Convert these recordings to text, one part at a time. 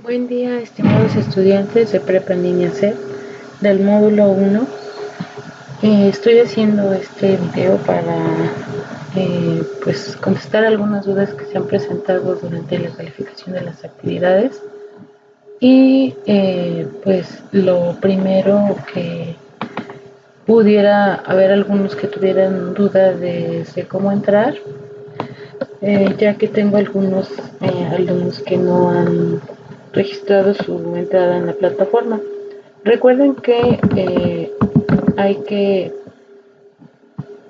Buen día, estimados estudiantes de Prepa en Línea C del módulo 1. Estoy haciendo este video para contestar algunas dudas que se han presentado durante la calificación de las actividades. Y lo primero que pudiera haber algunos que tuvieran duda de cómo entrar, ya que tengo algunos alumnos que no han registrado su entrada en la plataforma. Recuerden que hay que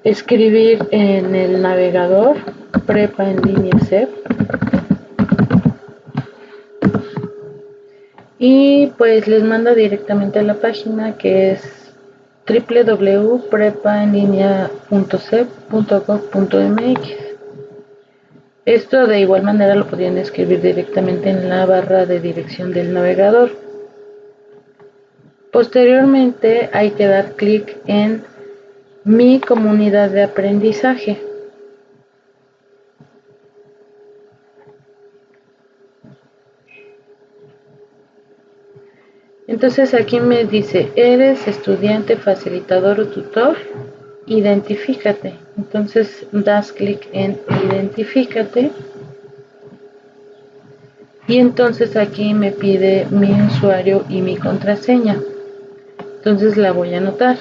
escribir en el navegador Prepa en Línea C y pues les manda directamente a la página que es www.prepaenlinea.cep.gov.mx. Esto de igual manera lo podrían escribir directamente en la barra de dirección del navegador. Posteriormente hay que dar clic en Mi comunidad de aprendizaje. Entonces aquí me dice, ¿eres estudiante, facilitador o tutor? Identifícate. Entonces das clic en Identifícate. Y entonces aquí me pide mi usuario y mi contraseña. Entonces la voy a anotar.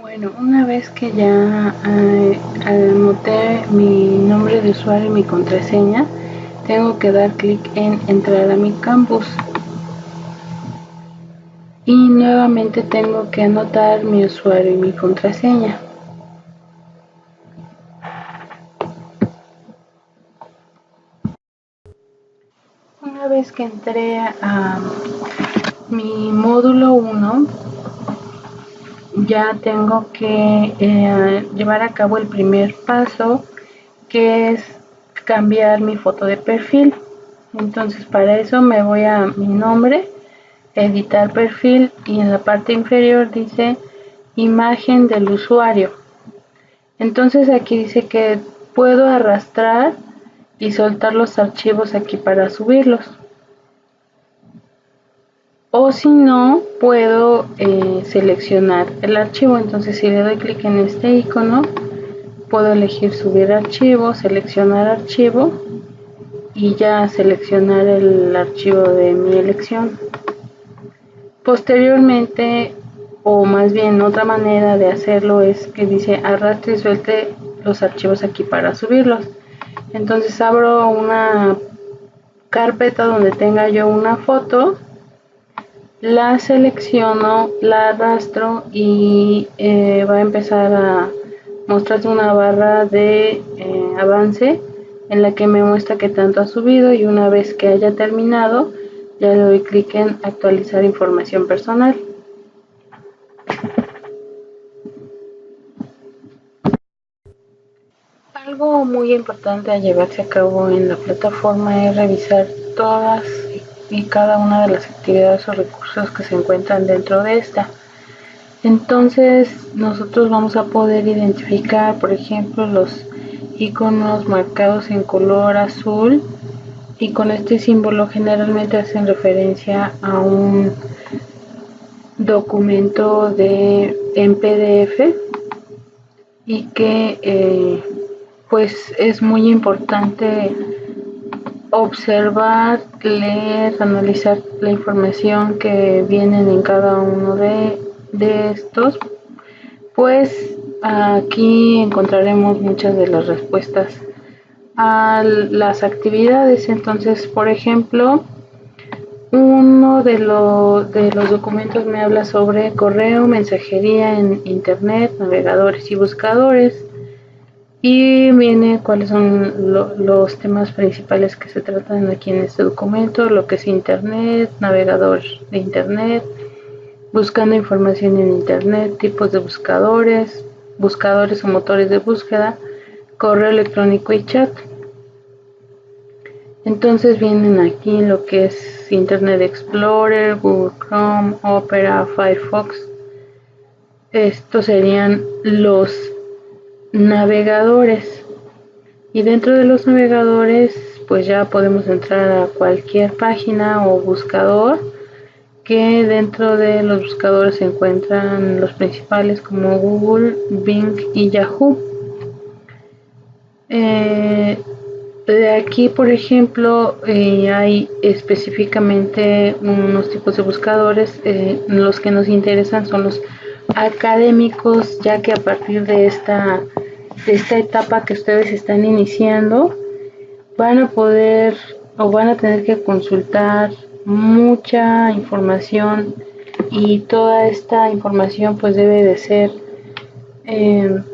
Bueno, una vez que ya anoté mi nombre de usuario y mi contraseña, tengo que dar clic en Entrar a mi campus. Y nuevamente tengo que anotar mi usuario y mi contraseña. Una vez que entré a mi módulo 1, ya tengo que llevar a cabo el primer paso, que es cambiar mi foto de perfil. Entonces para eso me voy a mi nombre, editar perfil, y en la parte inferior dice imagen del usuario. Entonces aquí dice que puedo arrastrar y soltar los archivos aquí para subirlos, o si no puedo seleccionar el archivo. Entonces si le doy clic en este icono, puedo elegir subir archivo, seleccionar archivo y ya seleccionar el archivo de mi elección. Posteriormente, o más bien otra manera de hacerlo, es que dice arrastre y suelte los archivos aquí para subirlos. Entonces abro una carpeta donde tenga yo una foto, la selecciono, la arrastro y va a empezar a mostrarse una barra de avance en la que me muestra que tanto ha subido, y una vez que haya terminado ya le doy clic en actualizar información personal. Algo muy importante a llevarse a cabo en la plataforma es revisar todas y cada una de las actividades o recursos que se encuentran dentro de esta. Entonces nosotros vamos a poder identificar, por ejemplo, los iconos marcados en color azul, y con este símbolo generalmente hacen referencia a un documento en PDF, y que pues es muy importante observar, leer, analizar la información que vienen en cada uno de estos, pues aquí encontraremos muchas de las respuestas a las actividades. Entonces, por ejemplo, uno de los documentos me habla sobre correo, mensajería en internet, navegadores y buscadores, y viene cuáles son los temas principales que se tratan aquí en este documento: lo que es internet, navegador de internet, buscando información en internet, tipos de buscadores, buscadores o motores de búsqueda, correo electrónico y chat. Entonces vienen aquí lo que es Internet Explorer, Google Chrome, Opera, Firefox. Estos serían los navegadores, y dentro de los navegadores pues ya podemos entrar a cualquier página o buscador, que dentro de los buscadores se encuentran los principales como Google, Bing y Yahoo. De aquí, por ejemplo, hay específicamente unos tipos de buscadores. Los que nos interesan son los académicos, ya que a partir de esta etapa que ustedes están iniciando, van a poder o van a tener que consultar mucha información, y toda esta información pues debe de ser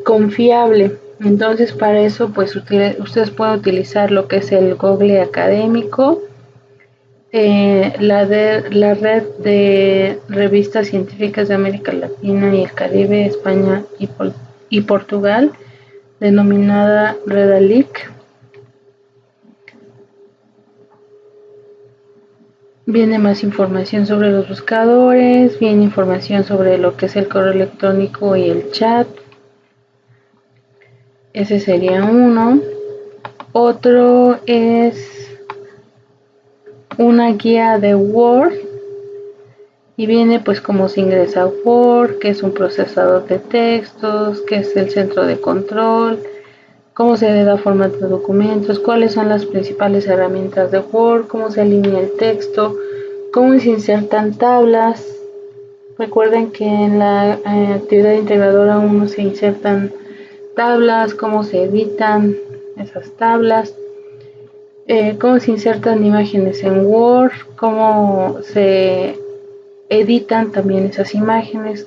confiable. Entonces, para eso pues ustedes pueden utilizar lo que es el Google académico, la red de revistas científicas de América Latina y el Caribe, España y Portugal, denominada Redalyc. Viene más información sobre los buscadores, viene información sobre lo que es el correo electrónico y el chat. Ese sería uno. Otro es una guía de Word, y viene pues cómo se ingresa a Word, qué es un procesador de textos, qué es el centro de control, cómo se le da formato de documentos, cuáles son las principales herramientas de Word, cómo se alinea el texto, cómo se insertan tablas. Recuerden que en la actividad integradora 1 se insertan tablas, cómo se editan esas tablas, cómo se insertan imágenes en Word, cómo se editan también esas imágenes,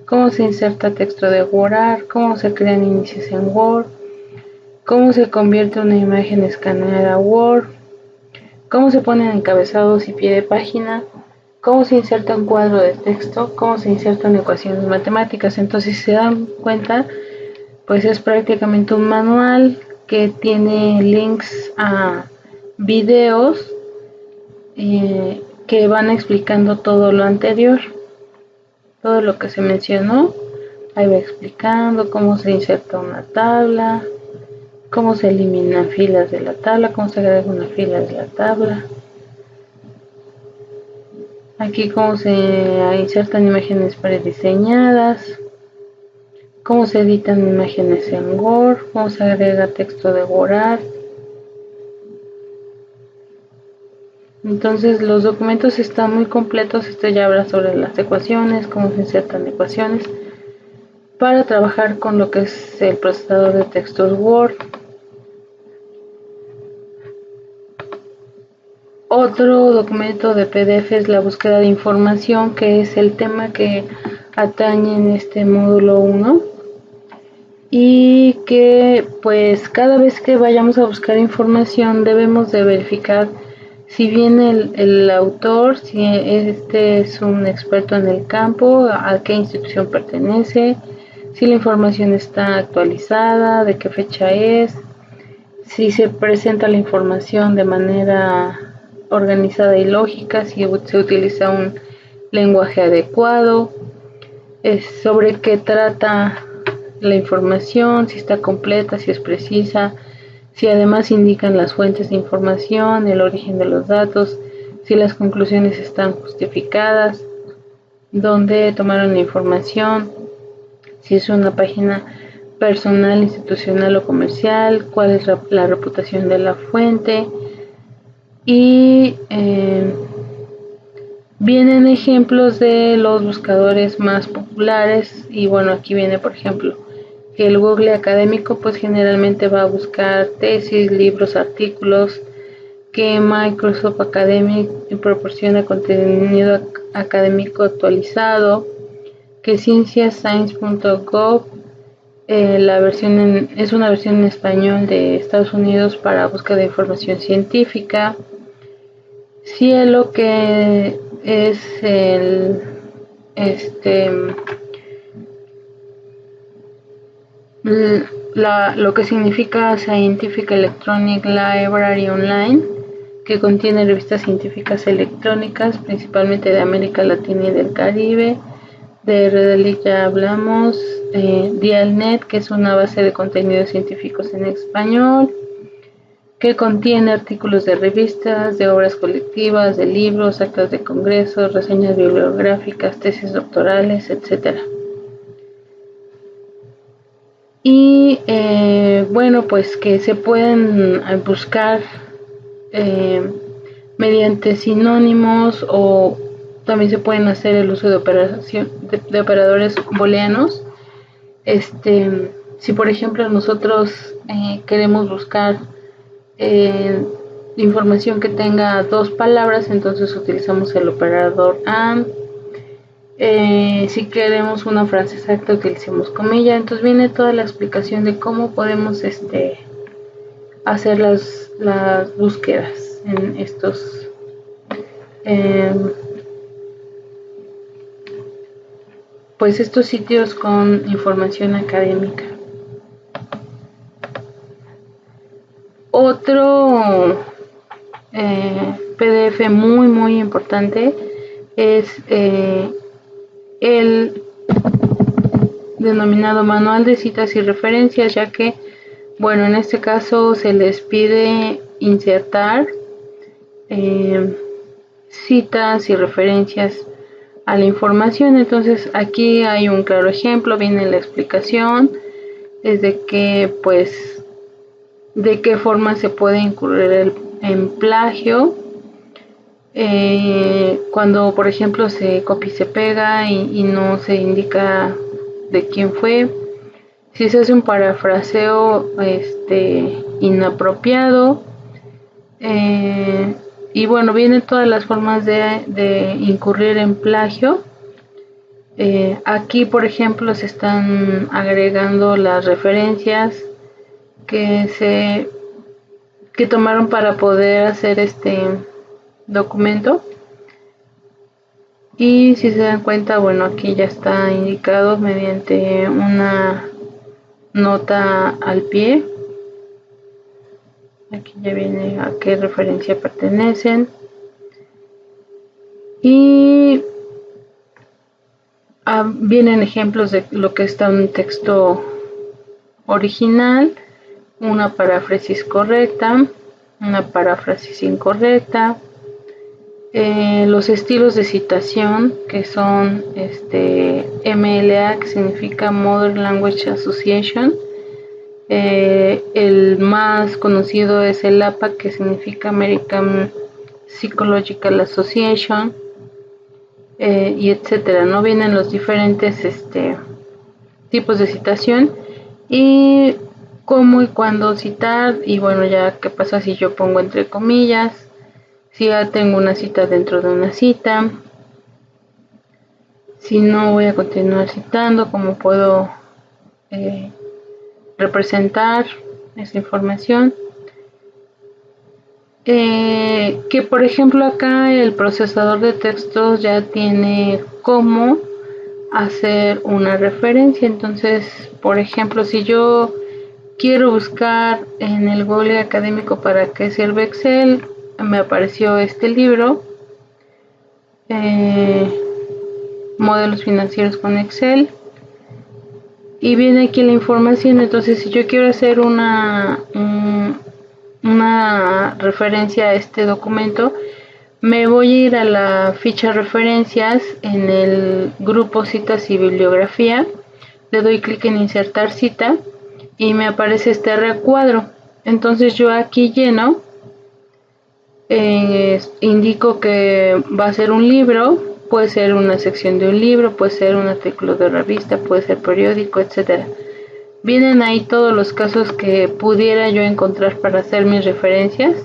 cómo se inserta texto de WordArt, cómo se crean índices en Word, cómo se convierte una imagen escaneada a Word, cómo se ponen encabezados y pie de página, cómo se inserta un cuadro de texto, cómo se insertan ecuaciones matemáticas. Entonces, si se dan cuenta, pues es prácticamente un manual que tiene links a videos que van explicando todo lo anterior, todo lo que se mencionó. Ahí va explicando cómo se inserta una tabla, cómo se eliminan filas de la tabla, cómo se agrega una fila de la tabla. Aquí cómo se insertan imágenes prediseñadas, cómo se editan imágenes en Word, cómo se agrega texto de WordArt. Entonces los documentos están muy completos. Esto ya habla sobre las ecuaciones, cómo se insertan ecuaciones para trabajar con lo que es el procesador de textos Word. Otro documento de PDF es la búsqueda de información, que es el tema que atañe en este módulo 1, y que pues cada vez que vayamos a buscar información debemos de verificar si bien el autor, si este es un experto en el campo, a qué institución pertenece, si la información está actualizada, de qué fecha es, si se presenta la información de manera organizada y lógica, si se utiliza un lenguaje adecuado, sobre qué trata la información, si está completa, si es precisa, si además indican las fuentes de información, el origen de los datos, si las conclusiones están justificadas, dónde tomaron la información, si es una página personal, institucional o comercial, cuál es la reputación de la fuente. Y vienen ejemplos de los buscadores más populares, y bueno, aquí viene por ejemplo que el Google académico pues generalmente va a buscar tesis, libros, artículos, que Microsoft Academic proporciona contenido académico actualizado, que cienciascience.gov es una versión en español de Estados Unidos para búsqueda de información científica. Cielo, que es lo que significa Scientific Electronic Library Online, que contiene revistas científicas electrónicas principalmente de América Latina y del Caribe. De Redalytics ya hablamos. Dialnet, que es una base de contenidos científicos en español, que contiene artículos de revistas, de obras colectivas, de libros, actas de congresos, reseñas bibliográficas, tesis doctorales, etc. Y bueno, pues que se pueden buscar mediante sinónimos, o también se pueden hacer el uso de operadores booleanos. Si por ejemplo nosotros queremos buscar información que tenga dos palabras, entonces utilizamos el operador AND. Si queremos una frase exacta, utilicemos comilla. Entonces viene toda la explicación de cómo podemos hacer las búsquedas en estos pues estos sitios con información académica. Otro PDF muy importante es el denominado manual de citas y referencias, ya que, bueno, en este caso se les pide insertar citas y referencias a la información. Entonces aquí hay un claro ejemplo, viene la explicación, es de que, pues, de qué forma se puede incurrir en plagio. Cuando por ejemplo se copia y se pega y no se indica de quién fue, si se hace un parafraseo inapropiado, y bueno, vienen todas las formas de incurrir en plagio. Aquí por ejemplo se están agregando las referencias que tomaron para poder hacer este documento, y si se dan cuenta, bueno, aquí ya está indicado mediante una nota al pie. Aquí ya viene a qué referencia pertenecen, y vienen ejemplos de lo que está en un texto original, una paráfrasis correcta, una paráfrasis incorrecta, los estilos de citación, que son MLA, que significa Modern Language Association. El más conocido es el APA, que significa American Psychological Association, y etcétera. No vienen los diferentes tipos de citación y cómo y cuándo citar. Y bueno, ya qué pasa si yo pongo entre comillas, si ya tengo una cita dentro de una cita, si no voy a continuar citando, cómo puedo representar esa información. Que por ejemplo acá el procesador de textos ya tiene cómo hacer una referencia. Entonces, por ejemplo, si yo quiero buscar en el Google académico para qué sirve Excel, me apareció este libro, modelos financieros con Excel, y viene aquí la información. Entonces, si yo quiero hacer una referencia a este documento, me voy a ir a la ficha referencias en el grupo citas y bibliografía, le doy clic en insertar cita y me aparece este recuadro. Entonces yo aquí lleno, indico que va a ser un libro, puede ser una sección de un libro, puede ser un artículo de revista, puede ser periódico, etcétera. Vienen ahí todos los casos que pudiera yo encontrar para hacer mis referencias,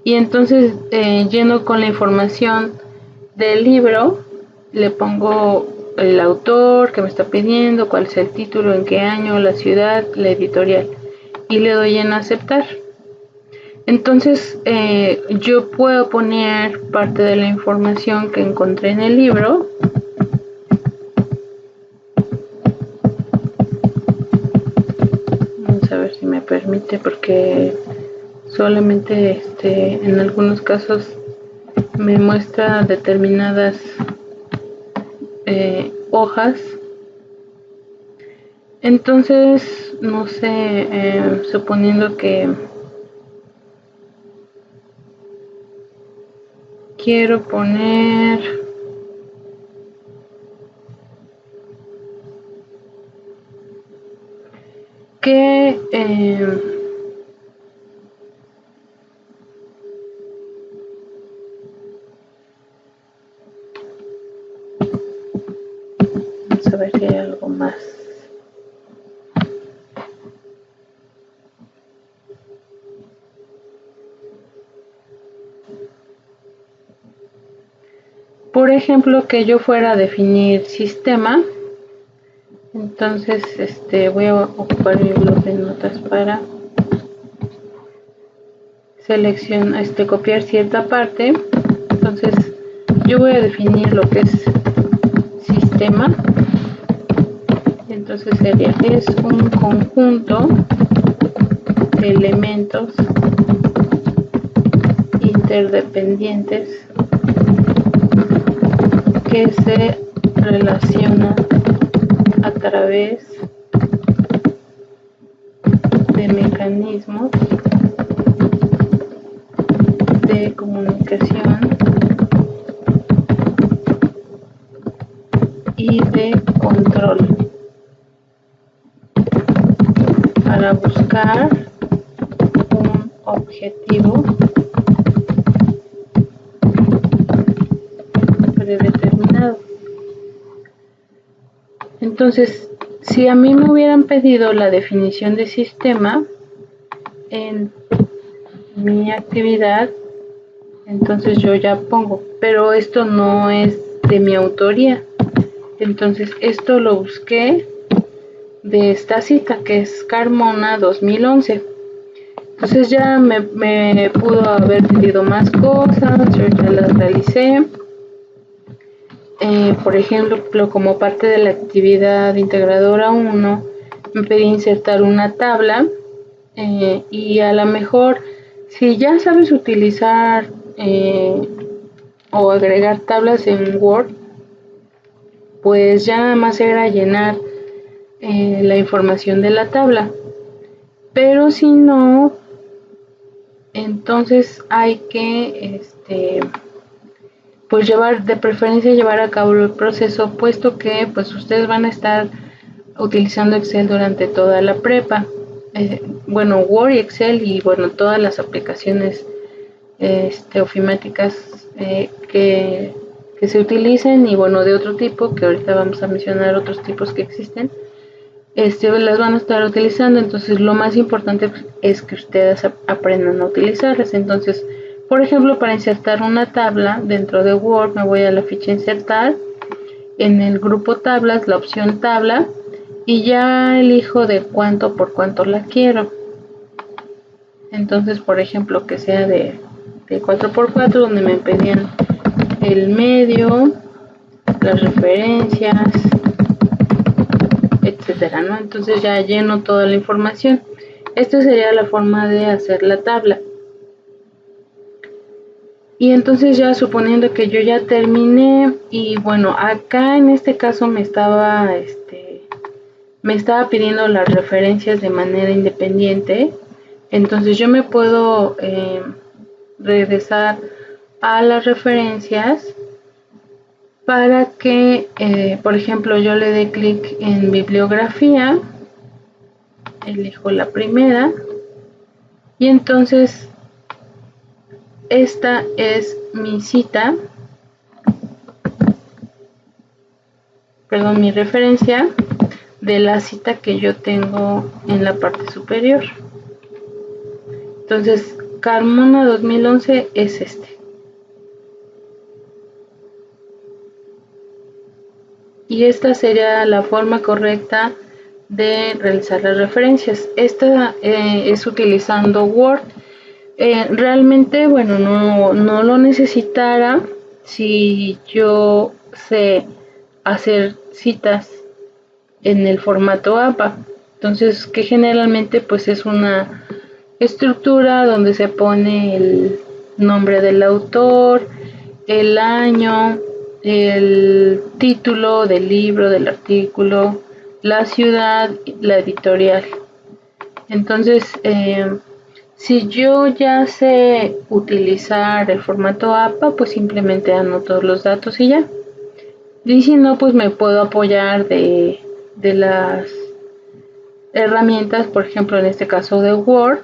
y entonces lleno con la información del libro, le pongo el autor que me está pidiendo, cuál es el título, en qué año, la ciudad, la editorial, y le doy en aceptar. Entonces yo puedo poner parte de la información que encontré en el libro. Vamos a ver si me permite, porque solamente en algunos casos me muestra determinadas hojas. Entonces, no sé, suponiendo que quiero poner que vamos a ver si hay algo más. Por ejemplo, que yo fuera a definir sistema. Entonces, voy a ocupar mi bloc de notas para seleccionar, copiar cierta parte. Entonces, yo voy a definir lo que es sistema. Entonces es un conjunto de elementos interdependientes que se relacionan a través de mecanismos de comunicación y de control para buscar un objetivo predeterminado. Entonces, si a mí me hubieran pedido la definición de sistema en mi actividad, entonces yo ya pongo, pero esto no es de mi autoría. Entonces esto lo busqué de esta cita que es Carmona 2011. Entonces ya me pudo haber pedido más cosas, yo ya las realicé. Por ejemplo, como parte de la actividad integradora 1, me pedí insertar una tabla y a lo mejor si ya sabes utilizar o agregar tablas en Word, pues ya nada más era llenar la información de la tabla. Pero si no, entonces hay que pues de preferencia llevar a cabo el proceso, puesto que pues ustedes van a estar utilizando Excel durante toda la prepa. Bueno, Word y Excel y bueno, todas las aplicaciones ofimáticas que se utilicen y bueno, de otro tipo, que ahorita vamos a mencionar otros tipos que existen, las van a estar utilizando. Entonces lo más importante es que ustedes aprendan a utilizarlas. Entonces, por ejemplo, para insertar una tabla dentro de Word, me voy a la ficha insertar, en el grupo tablas, la opción tabla, y ya elijo de cuánto por cuánto la quiero. Entonces, por ejemplo, que sea de 4x4, donde me pedían el medio, las referencias, etcétera, ¿no? Entonces ya lleno toda la información. Esta sería la forma de hacer la tabla. Y entonces ya suponiendo que yo ya terminé, y bueno, acá en este caso me estaba pidiendo las referencias de manera independiente. Entonces yo me puedo regresar a las referencias para que, por ejemplo, yo le dé clic en bibliografía, elijo la primera, y entonces esta es mi cita, perdón, mi referencia de la cita que yo tengo en la parte superior. Entonces, Carmona 2011 es y esta sería la forma correcta de realizar las referencias. Esta es utilizando Word. Realmente, bueno, no lo necesitara si yo sé hacer citas en el formato APA. Entonces, que generalmente pues es una estructura donde se pone el nombre del autor, el año, el título del libro, del artículo, la ciudad, la editorial. Entonces, si yo ya sé utilizar el formato APA, pues simplemente anoto los datos y ya. Y si no, pues me puedo apoyar de las herramientas, por ejemplo, en este caso de Word,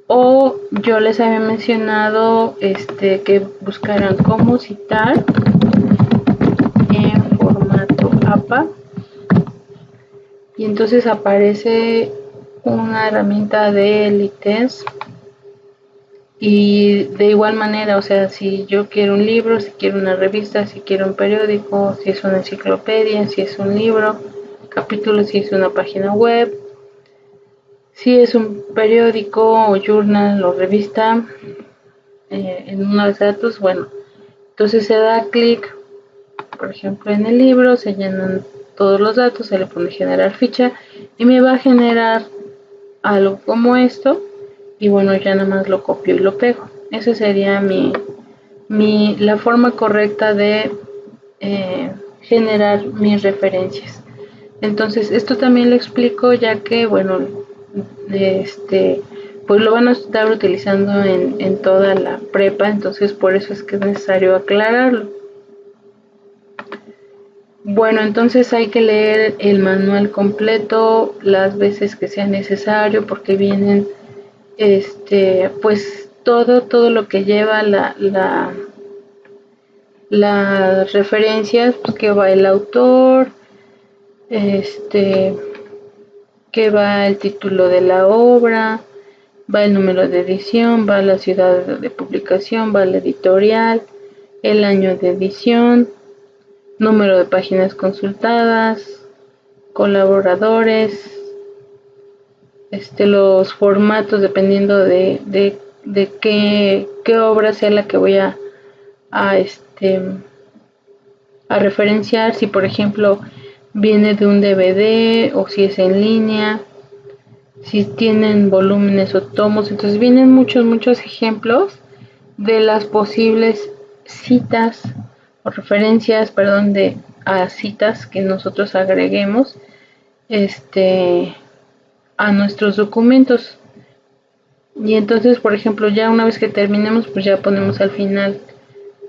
o yo les había mencionado que buscaran cómo citar en formato APA, y entonces aparece una herramienta de LitTest. Y de igual manera, o sea, si yo quiero un libro, si quiero una revista, si quiero un periódico, si es una enciclopedia, si es un libro, capítulo, si es una página web, si es un periódico o journal o revista, en unos datos, bueno, entonces se da clic, por ejemplo, en el libro, se llenan todos los datos, se le pone generar ficha y me va a generar algo como esto. Y bueno, ya nada más lo copio y lo pego. Esa sería la forma correcta de generar mis referencias. Entonces, esto también lo explico ya que, bueno, pues lo van a estar utilizando en toda la prepa, entonces por eso es que es necesario aclararlo. Bueno, entonces hay que leer el manual completo las veces que sea necesario porque vienen pues todo lo que lleva las referencias, pues que va el autor, que va el título de la obra, va el número de edición, va la ciudad de publicación, va la editorial, el año de edición, número de páginas consultadas, colaboradores, los formatos dependiendo de qué obra sea la que voy a, a referenciar, si por ejemplo viene de un DVD o si es en línea, si tienen volúmenes o tomos. Entonces vienen muchos ejemplos de las posibles citas o referencias, perdón, a citas que nosotros agreguemos a nuestros documentos. Y entonces, por ejemplo, ya una vez que terminemos, pues ya ponemos al final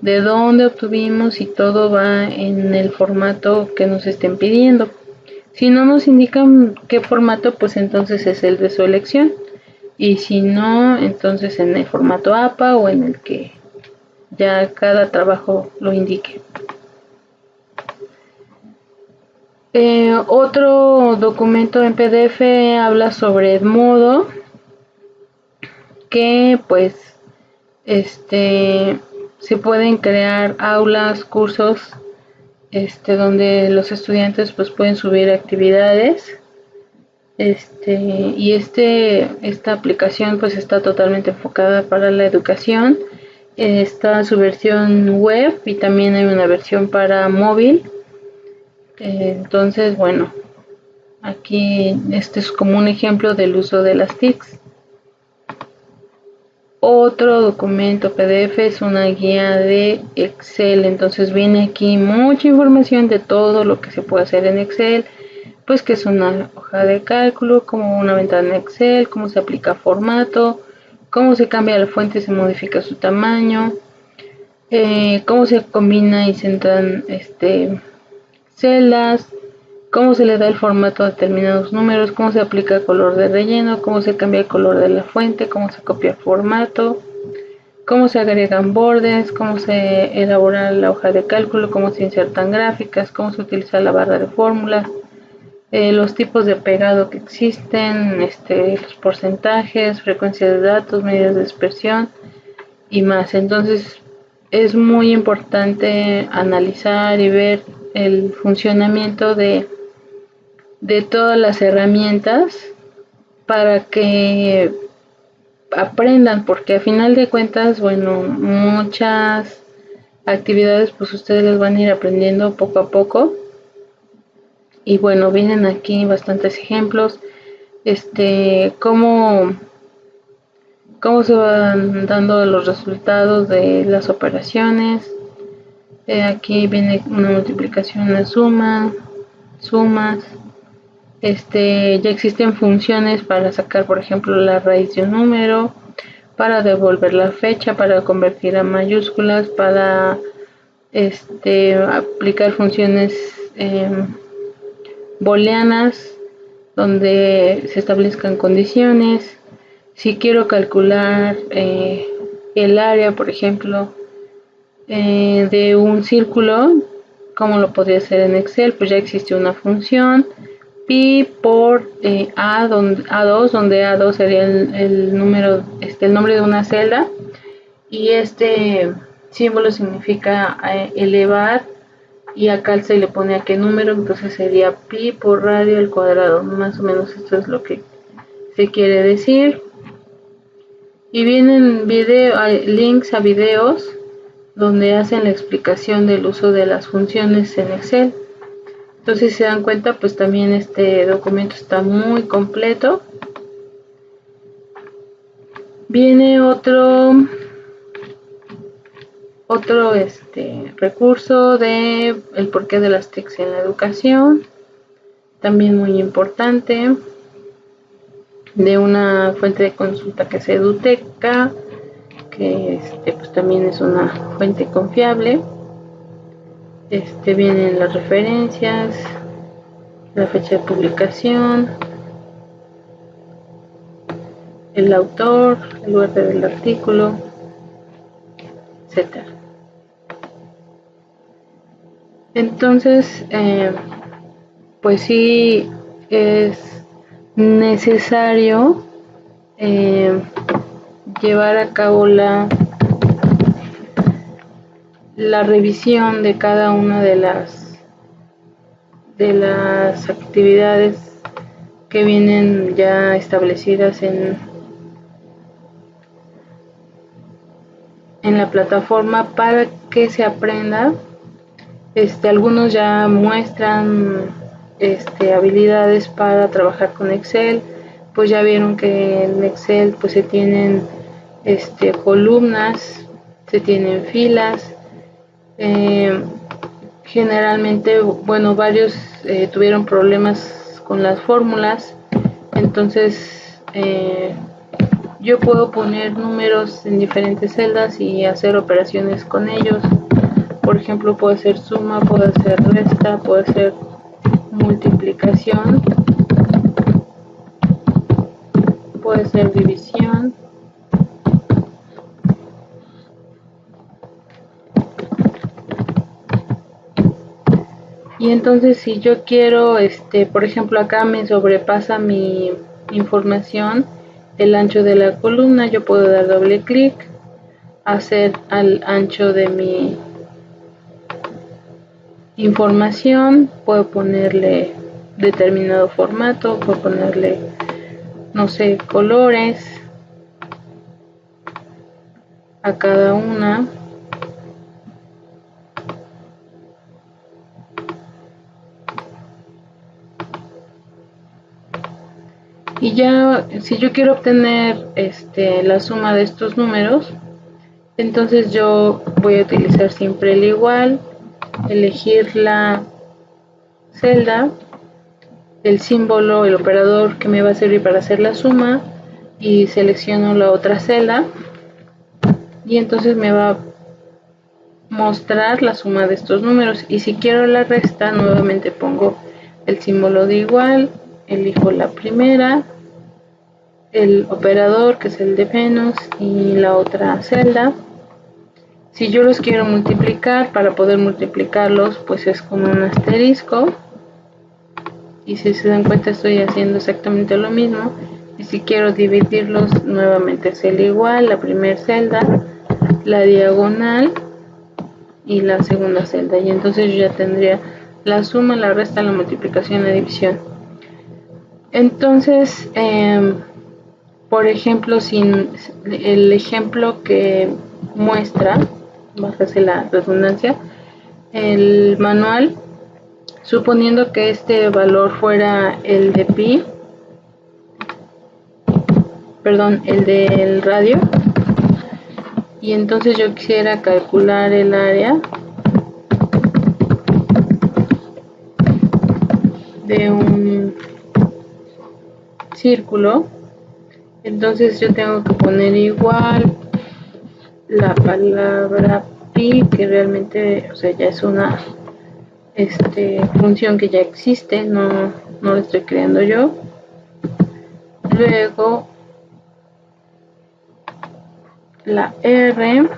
de dónde obtuvimos y todo va en el formato que nos estén pidiendo. Si no nos indican qué formato, pues entonces es el de su elección. Y si no, entonces en el formato APA o en el que ya cada trabajo lo indique. Otro documento en PDF habla sobre Edmodo, que pues se pueden crear aulas, cursos, donde los estudiantes pues pueden subir actividades, y esta aplicación pues está totalmente enfocada para la educación. Está su versión web y también hay una versión para móvil. Entonces, bueno, aquí este es como un ejemplo del uso de las TICs. Otro documento PDF es una guía de Excel, entonces viene aquí mucha información de todo lo que se puede hacer en Excel, pues que es una hoja de cálculo, como una ventana en Excel, cómo se aplica formato, cómo se cambia la fuente y se modifica su tamaño, cómo se combina y se entran celdas, cómo se le da el formato a determinados números, cómo se aplica color de relleno, cómo se cambia el color de la fuente, cómo se copia el formato, cómo se agregan bordes, cómo se elabora la hoja de cálculo, cómo se insertan gráficas, cómo se utiliza la barra de fórmulas, los tipos de pegado que existen, los porcentajes, frecuencia de datos, medidas de dispersión y más. Entonces es muy importante analizar y ver el funcionamiento de todas las herramientas para que aprendan, porque a final de cuentas, bueno, muchas actividades pues ustedes les van a ir aprendiendo poco a poco. Y bueno, vienen aquí bastantes ejemplos, cómo se van dando los resultados de las operaciones, Aquí viene una multiplicación, una suma, sumas. Ya existen funciones para sacar, por ejemplo, la raíz de un número, para devolver la fecha, para convertir a mayúsculas, para aplicar funciones booleanas donde se establezcan condiciones. Si quiero calcular el área, por ejemplo, de un círculo, ¿cómo lo podría hacer en Excel? Pues ya existe una función pi por A2, donde A2 sería el número, el nombre de una celda, y este símbolo significa elevar, y acá se le pone a qué número, entonces sería pi por radio al cuadrado. Más o menos esto es lo que se quiere decir. Y vienen links a videos donde hacen la explicación del uso de las funciones en Excel. Entonces, si se dan cuenta, pues también este documento está muy completo. Viene otro recurso de el porqué de las TICs en la educación, también muy importante, de una fuente de consulta que es Eduteca, que pues también es una fuente confiable. Vienen las referencias, la fecha de publicación, el autor, el lugar del artículo, etcétera. Entonces, pues sí es necesario llevar a cabo la revisión de cada una de las actividades que vienen ya establecidas en la plataforma, para que se aprenda. Algunos ya muestran habilidades para trabajar con Excel. Pues ya vieron que en Excel pues se tienen columnas, se tienen filas. Generalmente, bueno, varios tuvieron problemas con las fórmulas, entonces yo puedo poner números en diferentes celdas y hacer operaciones con ellos. Por ejemplo, puedo hacer suma, puedo hacer resta, puedo hacer multiplicación, puedo hacer división. Y entonces, si yo quiero, por ejemplo, acá me sobrepasa mi información, el ancho de la columna, yo puedo dar doble clic, hacer al ancho de mi información, puedo ponerle determinado formato, puedo ponerle, no sé, colores a cada una. Y ya, si yo quiero obtener la suma de estos números, entonces yo voy a utilizar siempre el igual, elegir la celda, el símbolo, el operador que me va a servir para hacer la suma, y selecciono la otra celda, y entonces me va a mostrar la suma de estos números. Y si quiero la resta, nuevamente pongo el símbolo de igual, elijo la primera, el operador que es el de menos y la otra celda. Si yo los quiero multiplicar, para poder multiplicarlos pues es con un asterisco, y si se dan cuenta estoy haciendo exactamente lo mismo. Y si quiero dividirlos, nuevamente es el igual, la primera celda, la diagonal y la segunda celda, y entonces yo ya tendría la suma, la resta, la multiplicación, la división. Entonces, por ejemplo, sin el ejemplo que muestra, bájese la redundancia, el manual, suponiendo que este valor fuera el de pi, perdón, el del radio, y entonces yo quisiera calcular el área, de un círculo. Entonces yo tengo que poner igual la palabra pi, que realmente, o sea, ya es una función que ya existe, no la estoy creando yo. Luego la R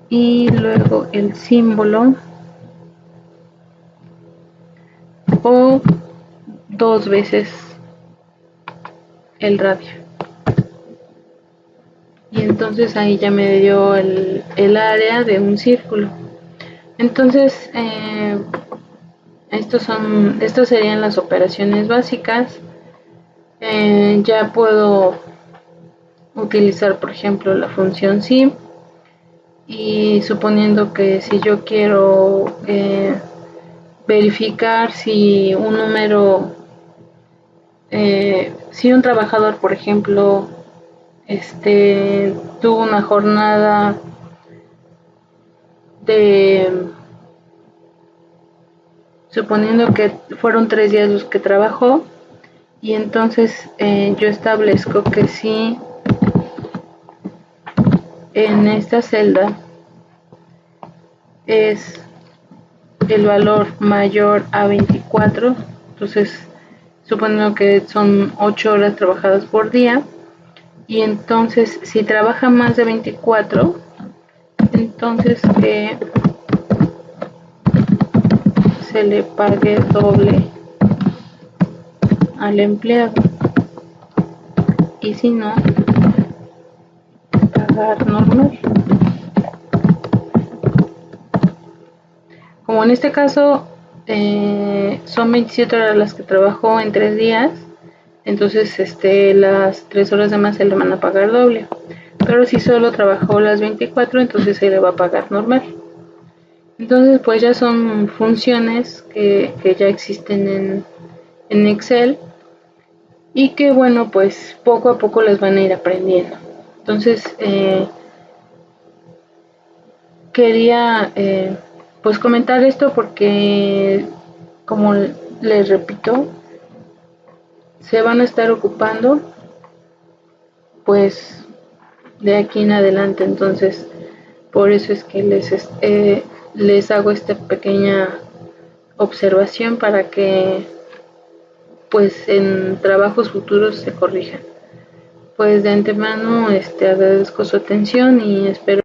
y luego el símbolo o 2 veces el radio. Y entonces ahí ya me dio el área de un círculo. Entonces estas serían las operaciones básicas. Ya puedo utilizar, por ejemplo, la función si, y suponiendo que si yo quiero verificar si un número, si un trabajador, por ejemplo, tuvo una jornada suponiendo que fueron 3 días los que trabajó, y entonces yo establezco que si en esta celda es el valor mayor a 24, entonces suponiendo que son 8 horas trabajadas por día, y entonces si trabaja más de 24, entonces se le pague doble al empleado, y si no, pagar normal. Como en este caso son 27 horas las que trabajó en 3 días, entonces las 3 horas de más se le van a pagar doble. Pero si solo trabajó las 24, entonces se le va a pagar normal. Entonces pues ya son funciones que ya existen en Excel, y que bueno, pues poco a poco las van a ir aprendiendo. Entonces quería pues comentar esto porque, como les repito, se van a estar ocupando pues de aquí en adelante. Entonces por eso es que les hago esta pequeña observación para que pues en trabajos futuros se corrijan. Pues de antemano agradezco su atención y espero